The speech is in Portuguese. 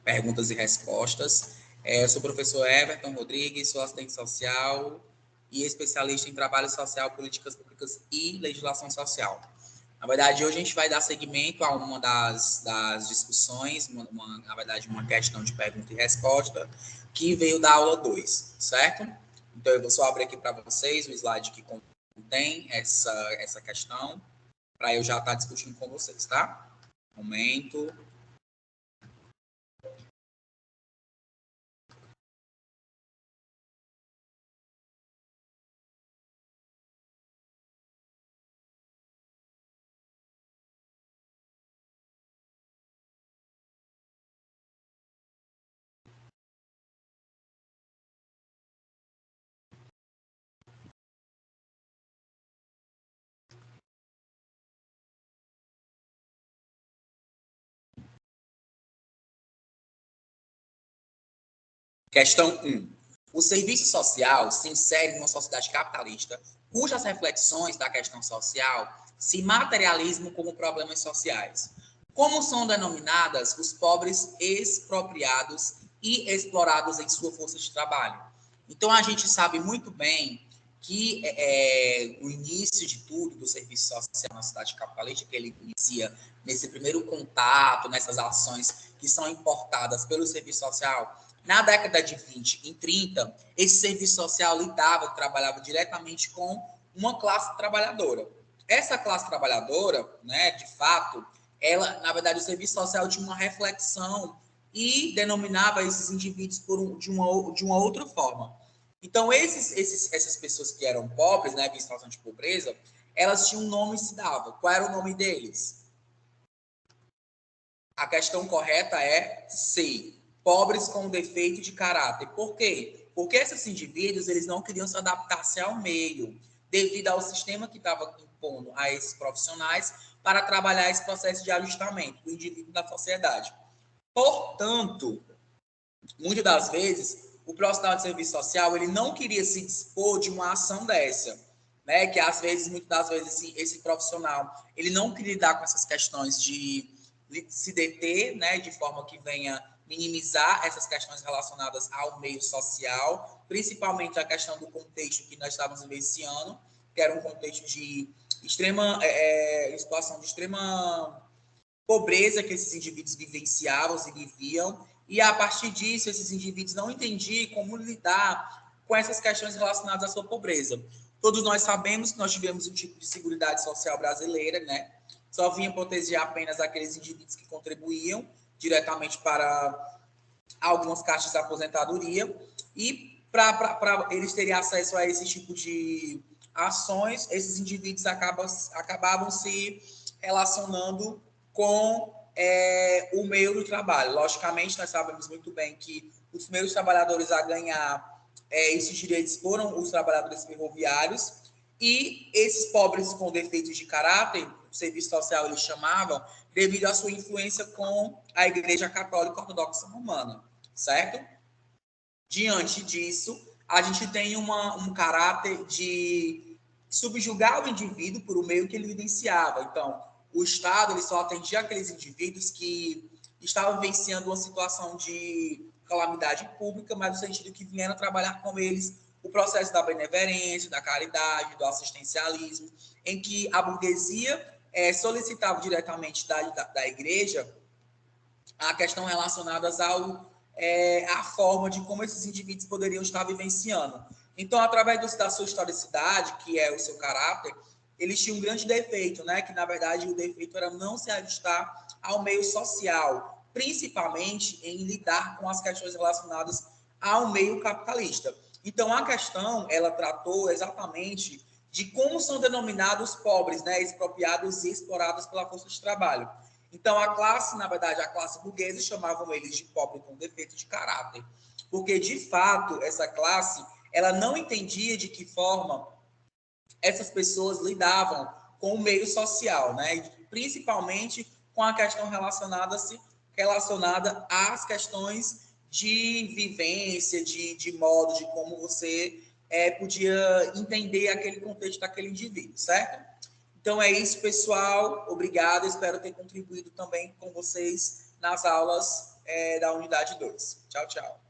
perguntas e respostas. Eu sou o professor Everton Rodrigues, sou assistente social e especialista em trabalho social, políticas públicas e legislação social. Na verdade, hoje a gente vai dar seguimento a uma das discussões, na verdade, uma questão de pergunta e resposta, que veio da aula 2, certo? Então, eu vou só abrir aqui para vocês o slide que contém essa questão, para eu já estar discutindo com vocês, tá? Momento. Questão 1. O serviço social se insere numa sociedade capitalista cujas reflexões da questão social se materializam como problemas sociais. Como são denominadas os pobres expropriados e explorados em sua força de trabalho? Então, a gente sabe muito bem que o início de tudo do serviço social na cidade capitalista, que ele inicia nesse primeiro contato, nessas ações que são importadas pelo serviço social. Na década de 20 e 30, esse serviço social trabalhava diretamente com uma classe trabalhadora. Essa classe trabalhadora, né, de fato, ela, na verdade, o serviço social tinha uma reflexão e denominava esses indivíduos de uma outra forma. Então, essas pessoas que eram pobres, né, em situação de pobreza, elas tinham um nome e se dava. Qual era o nome deles? A questão correta é C. Pobres com defeito de caráter. Por quê? Porque esses indivíduos eles não queriam se adaptar-se ao meio, devido ao sistema que estava impondo a esses profissionais para trabalhar esse processo de ajustamento do indivíduo da sociedade. Portanto, muitas das vezes, o profissional de serviço social ele não queria se dispor de uma ação dessa, né? Que às vezes, muitas das vezes, esse profissional ele não queria lidar com essas questões de se deter, né? De forma que venha minimizar essas questões relacionadas ao meio social, principalmente a questão do contexto que nós estávamos vivenciando, que era um contexto de extrema situação de extrema pobreza que esses indivíduos vivenciavam e viviam, e a partir disso, esses indivíduos não entendiam como lidar com essas questões relacionadas à sua pobreza. Todos nós sabemos que nós tivemos um tipo de seguridade social brasileira, né? Só vinha proteger apenas aqueles indivíduos que contribuíam diretamente para algumas caixas de aposentadoria, e para eles terem acesso a esse tipo de ações, esses indivíduos acabavam se relacionando com o meio do trabalho. Logicamente, nós sabemos muito bem que os primeiros trabalhadores a ganhar esses direitos foram os trabalhadores ferroviários, e esses pobres com defeitos de caráter, o serviço social eles chamavam, devido à sua influência com a Igreja Católica Ortodoxa Romana, certo? Diante disso, a gente tem um caráter de subjugar o indivíduo por o meio que ele vivenciava. Então, o Estado ele só atendia aqueles indivíduos que estavam vivenciando uma situação de calamidade pública, mas no sentido que vieram trabalhar com eles o processo da benevolência, da caridade, do assistencialismo, em que a burguesia solicitava diretamente da igreja a questão relacionadas à forma de como esses indivíduos poderiam estar vivenciando. Então, através da sua historicidade, que é o seu caráter, eles tinham um grande defeito, né? Que, na verdade, o defeito era não se ajustar ao meio social, principalmente em lidar com as questões relacionadas ao meio capitalista. Então, a questão, ela tratou exatamente de como são denominados pobres, né? Expropriados e explorados pela força de trabalho. Então, a classe, na verdade, a classe burguesa, chamavam eles de pobre com defeito de caráter. Porque, de fato, essa classe, ela não entendia de que forma essas pessoas lidavam com o meio social, né? Principalmente com a questão relacionada às questões de vivência, de modo, de como você podia entender aquele contexto daquele indivíduo, certo? Então é isso, pessoal. Obrigado. Espero ter contribuído também com vocês nas aulas da unidade 2. Tchau, tchau.